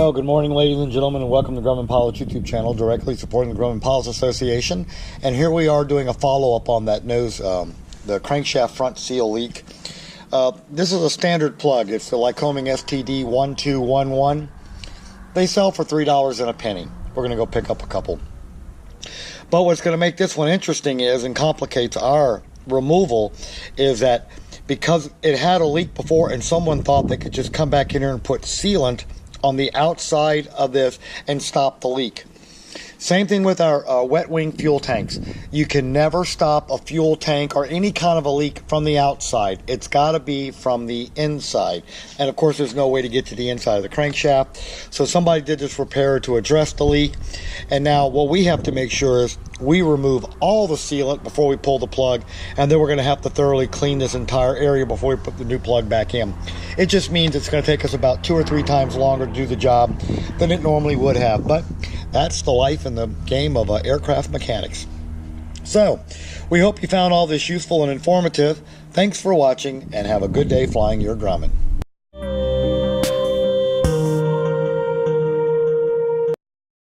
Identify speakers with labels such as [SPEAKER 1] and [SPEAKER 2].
[SPEAKER 1] Well, good morning, ladies and gentlemen, and welcome to Grumman Pilots YouTube channel, directly supporting the Grumman Pilots Association. And here we are doing a follow-up on that nose, the crankshaft front seal leak. This is a standard plug. It's the Lycoming STD 1211. They sell for $3 and a penny. We're going to go pick up a couple. But what's going to make this one interesting is, and complicates our removal, is that because it had a leak before and someone thought they could just come back in here and put sealant on the outside of this and stop the leak. Same thing with our wet wing fuel tanks. You can never stop a fuel tank or any kind of a leak from the outside. It's got to be from the inside. And of course, there's no way to get to the inside of the crankshaft. So somebody did this repair to address the leak. And now what we have to make sure is we remove all the sealant before we pull the plug. And then we're going to have to thoroughly clean this entire area before we put the new plug back in. It just means it's going to take us about 2 or 3 times longer to do the job than it normally would have. But that's the life and the game of aircraft mechanics. So, we hope you found all this useful and informative. Thanks for watching, and have a good day flying your Grumman.